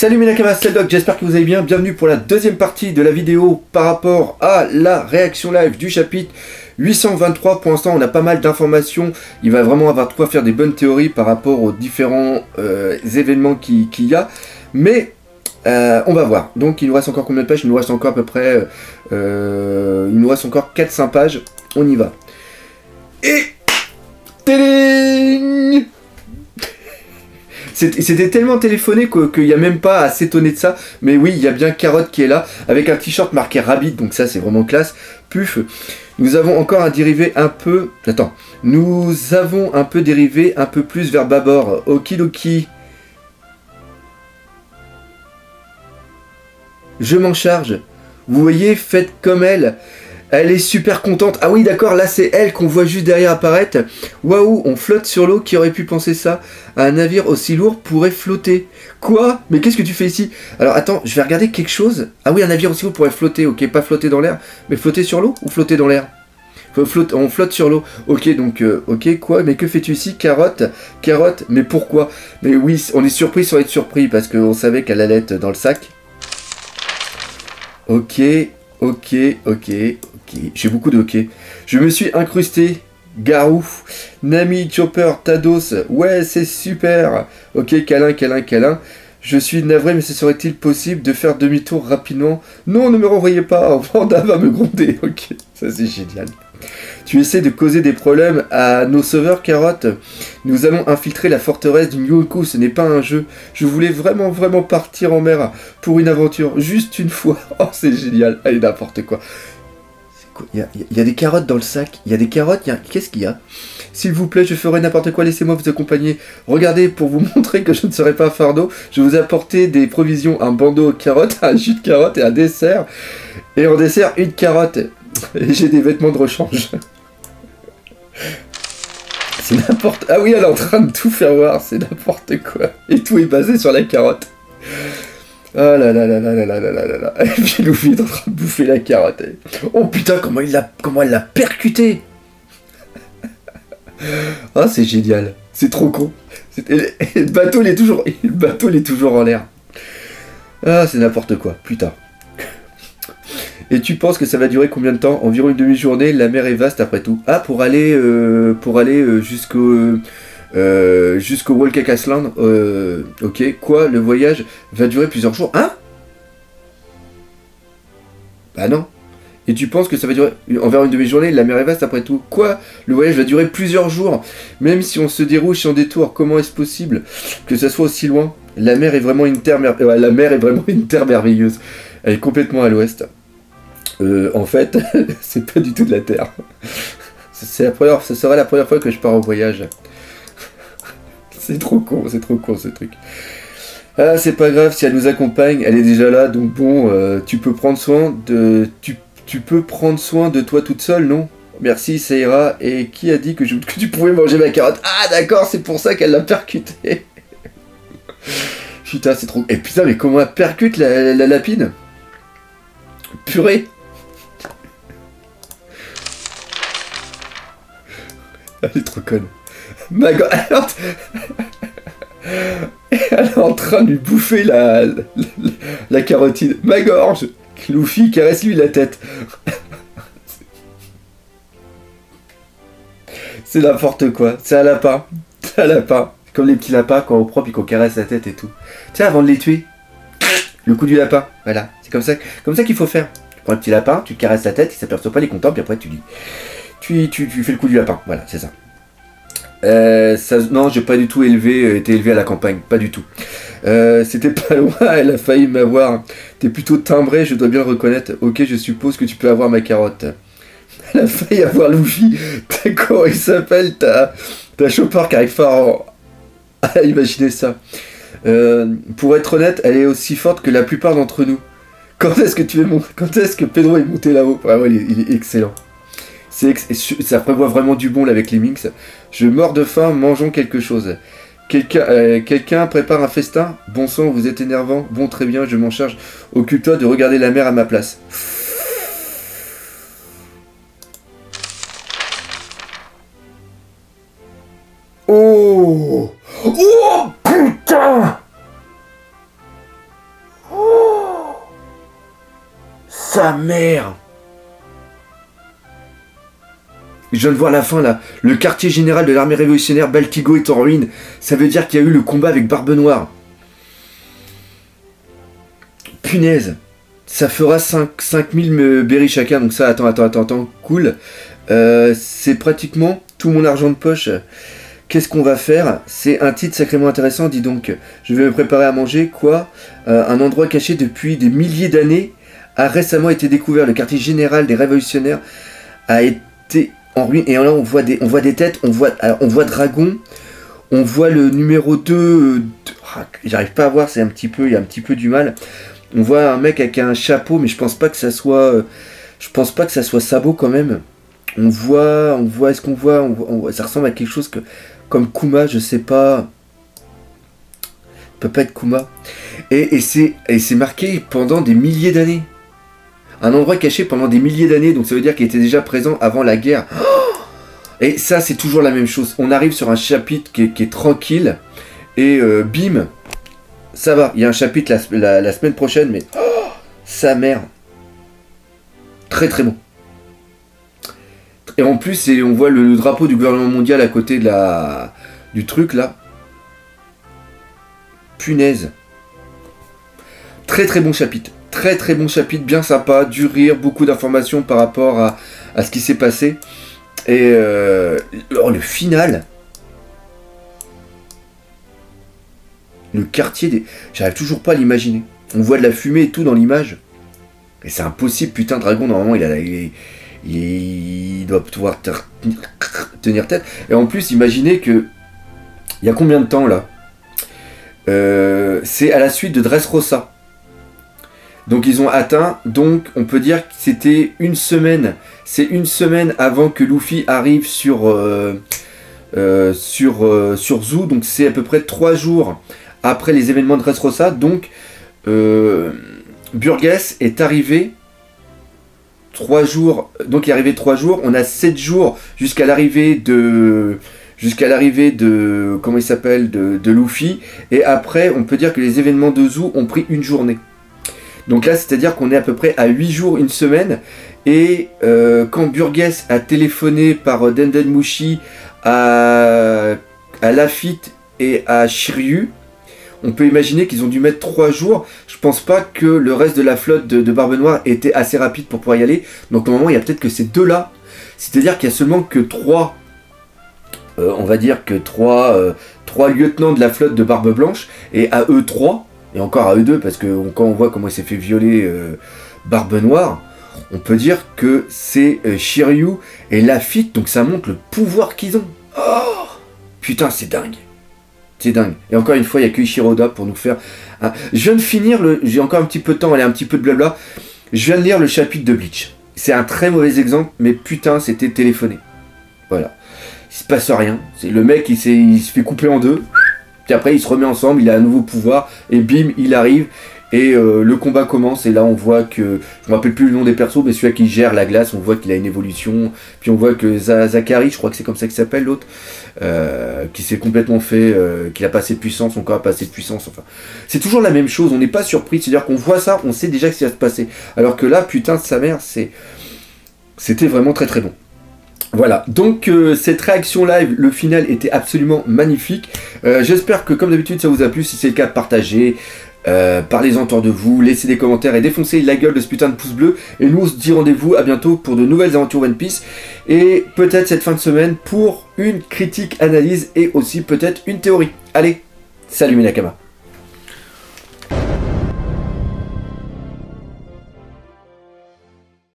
Salut mes Nakamas, c'est le Doc, j'espère que vous allez bien. Bienvenue pour la deuxième partie de la vidéo par rapport à la réaction live du chapitre 823. Pour l'instant, on a pas mal d'informations. Il va vraiment avoir de quoi faire des bonnes théories par rapport aux différents événements qu'il y a. Mais on va voir. Donc il nous reste encore combien de pages? Il nous reste encore à peu près... il nous reste encore 4-5 pages. On y va. Et... Téling! C'était tellement téléphoné qu'il n'y a même pas à s'étonner de ça. Mais oui, il y a bien Carotte qui est là, avec un t-shirt marqué Rabbit, donc ça c'est vraiment classe. Puf. Nous avons encore un dérivé un peu... Attends. Nous avons un peu dérivé un peu plus vers bâbord. Okidoki. Je m'en charge. Vous voyez, faites comme elle. Elle est super contente. Ah oui, d'accord, là c'est elle qu'on voit juste derrière apparaître. Waouh, on flotte sur l'eau. Qui aurait pu penser ça? Un navire aussi lourd pourrait flotter. Quoi? Mais qu'est-ce que tu fais ici? Alors attends, je vais regarder quelque chose. Ah oui, un navire aussi lourd pourrait flotter. Ok, pas flotter dans l'air, mais flotter sur l'eau ou flotter dans l'air? On flotte sur l'eau. Ok, donc, ok, quoi? Mais que fais-tu ici? Carotte? Carotte? Mais pourquoi? Mais oui, on est surpris sans être surpris parce qu'on savait qu'elle allait être dans le sac. Ok, ok, ok. J'ai beaucoup de ok. Je me suis incrusté. Garou. Nami, Chopper, Tados. Ouais, c'est super. Ok, câlin, câlin, câlin. Je suis navré, mais ce serait-il possible de faire demi-tour rapidement? Non, ne me renvoyez pas. Vanda va me gronder. Ok, ça c'est génial. Tu essaies de causer des problèmes à nos sauveurs, Carotte? Nous allons infiltrer la forteresse du Nyoku, ce n'est pas un jeu. Je voulais vraiment partir en mer pour une aventure, juste une fois. Oh, c'est génial. Allez, n'importe quoi. Il y a des carottes dans le sac. Il y a des carottes. Qu'est-ce qu'il y a? S'il vous plaît, je ferai n'importe quoi. Laissez-moi vous accompagner. Regardez, pour vous montrer que je ne serai pas un fardeau, je vous ai apporté des provisions. Un bandeau aux carottes, un jus de carotte et un dessert. Et en dessert, une carotte. Et j'ai des vêtements de rechange. C'est n'importe... Ah oui, elle est en train de tout faire voir. C'est n'importe quoi. Et tout est basé sur la carotte. Oh là là là là là là là là là. Et puis Luffy est en train de bouffer la carotte. Oh putain, comment elle l'a percuté. Ah, c'est génial. C'est trop con. Le bateau, il est toujours en l'air. Ah, c'est n'importe quoi. Putain. Et tu penses que ça va durer combien de temps? Environ une demi-journée. La mer est vaste après tout. Ah, pour aller jusqu'au Walker Castle. Ok, quoi? Le voyage va durer plusieurs jours? Hein? Bah non. Et tu penses que ça va durer environ une demi-journée? La mer est vaste après tout. Quoi? Le voyage va durer plusieurs jours. Même si on se déroule sur des tours, comment est-ce possible que ça soit aussi loin? La mer est vraiment une terre merveilleuse. Elle est complètement à l'ouest. En fait, c'est pas du tout de la terre. Ça sera la première fois que je pars en voyage. C'est trop con ce truc. Ah, c'est pas grave, si elle nous accompagne, elle est déjà là, donc bon, tu peux prendre soin de... Tu peux prendre soin de toi toute seule, non? Merci, ça ira. Et qui a dit que tu pouvais manger ma carotte? Ah, d'accord, c'est pour ça qu'elle l'a percuté. Putain, c'est trop... Et putain, mais comment elle percute la lapine? Purée. Elle est trop conne. Ma god... Elle est en train de lui bouffer la carotide. Ma gorge. Luffy, caresse-lui la tête. C'est n'importe quoi. C'est un lapin. C'est un lapin. Comme les petits lapins quand on prend puis qu'on caresse la tête et tout. Tiens, avant de les tuer, le coup du lapin. Voilà. C'est comme ça qu'il faut faire. Tu prends le petit lapin, tu caresses la tête, il s'aperçoit pas, il est content, puis après tu fais le coup du lapin. Voilà, c'est ça. Non, j'ai pas du tout été élevé à la campagne, pas du tout. C'était pas loin, elle a failli m'avoir. T'es plutôt timbré, je dois bien le reconnaître. Ok, je suppose que tu peux avoir ma carotte. Elle a failli avoir Luffy. T'as quoi il s'appelle? T'as Chopper qui arrive fort à imaginer ça. Pour être honnête, elle est aussi forte que la plupart d'entre nous. Quand est-ce que Pedro est monté là-haut? Vraiment, il est excellent. Ça prévoit vraiment du bon là avec les Minx. Je meurs de faim, mangeons quelque chose. Quelqu'un prépare un festin? Bon sang, vous êtes énervant. Bon, très bien, je m'en charge. Occupe-toi de regarder la mer à ma place. Oh! Oh putain! sa mère. Je viens de voir la fin là. Le quartier général de l'armée révolutionnaire Baltigo est en ruine. Ça veut dire qu'il y a eu le combat avec Barbe Noire. Punaise. Ça fera 5000 berries chacun. Donc ça, attends. Cool. C'est pratiquement tout mon argent de poche. Qu'est-ce qu'on va faire? C'est un titre sacrément intéressant, dis donc. Je vais me préparer à manger. Quoi? Un endroit caché depuis des milliers d'années a récemment été découvert. Le quartier général des révolutionnaires a été en ruine. Et là, on voit des têtes. On voit Dragon. On voit le numéro 2. J'arrive pas à voir, il y a un petit peu du mal. On voit un mec avec un chapeau, mais je pense pas que ça soit Sabot quand même. On voit, est-ce qu'on voit, ça ressemble à quelque chose comme Kuma, je sais pas. Ça peut pas être Kuma. Et c'est marqué pendant des milliers d'années. Un endroit caché pendant des milliers d'années, donc ça veut dire qu'il était déjà présent avant la guerre. Et ça, c'est toujours la même chose. On arrive sur un chapitre qui est tranquille, et bim, ça va. Il y a un chapitre la semaine prochaine, mais sa mère. Très très bon. Et en plus, on voit le drapeau du gouvernement mondial à côté du truc là. Punaise. Très très bon chapitre. Très très bon chapitre, bien sympa, du rire, beaucoup d'informations par rapport à ce qui s'est passé. Et le final. Le quartier des... J'arrive toujours pas à l'imaginer. On voit de la fumée et tout dans l'image. Et c'est impossible, putain, Dragon, normalement, il doit pouvoir tenir tête. Et en plus, imaginez que... Il y a combien de temps, là? C'est à la suite de Dressrosa. Donc, ils ont atteint... Donc, on peut dire que c'était une semaine. C'est une semaine avant que Luffy arrive sur Zou. Donc, c'est à peu près 3 jours après les événements de Dressrosa. Donc, Burgess est arrivé 3 jours, donc il est arrivé 3 jours, on a 7 jours jusqu'à l'arrivée de comment il s'appelle, de Luffy, et après on peut dire que les événements de Zou ont pris une journée. Donc là, c'est à dire qu'on est à peu près à 8 jours, une semaine, et quand Burgess a téléphoné par Denden Mushi à Lafitte et à Shiryu, on peut imaginer qu'ils ont dû mettre 3 jours. Je pense pas que le reste de la flotte de Barbe Noire était assez rapide pour pouvoir y aller. Donc normalement, il y a peut-être que ces deux-là. C'est-à-dire qu'il y a seulement que 3... on va dire que 3 lieutenants de la flotte de Barbe Blanche. Et à eux 3, et encore à eux 2, parce que quand on voit comment il s'est fait violer Barbe Noire, on peut dire que c'est Shiryu et Lafitte. Donc ça montre le pouvoir qu'ils ont. Oh putain, c'est dingue. C'est dingue. Et encore une fois, il n'y a que Ishiroda pour nous faire... Je viens de finir, j'ai encore un petit peu de temps, allez, un petit peu de blabla. Je viens de lire le chapitre de Bleach. C'est un très mauvais exemple, mais putain, c'était téléphoné. Voilà. Il se passe rien. C'est le mec, il se fait couper en deux. Puis après, il se remet ensemble, il a un nouveau pouvoir. Et bim, il arrive. Et le combat commence. Et là, on voit que... Je ne me rappelle plus le nom des persos, mais celui qui gère la glace, on voit qu'il a une évolution. Puis on voit que Zachary, je crois que c'est comme ça qu'il s'appelle, l'autre, qui s'est complètement fait... qu'il a pas assez de puissance, son corps a pas assez de puissance. Enfin, c'est toujours la même chose. On n'est pas surpris. C'est-à-dire qu'on voit ça, on sait déjà ce qui va se passer. Alors que là, putain de sa mère, c'était vraiment très très bon. Voilà, donc cette réaction live, le final était absolument magnifique. J'espère que comme d'habitude ça vous a plu. Si c'est le cas, partagez, parlez-en autour de vous, laissez des commentaires et défoncez la gueule de ce putain de pouce bleu. Et nous on se dit rendez-vous à bientôt pour de nouvelles aventures One Piece. Et peut-être cette fin de semaine pour une critique, analyse et aussi peut-être une théorie. Allez, salut mes Nakama.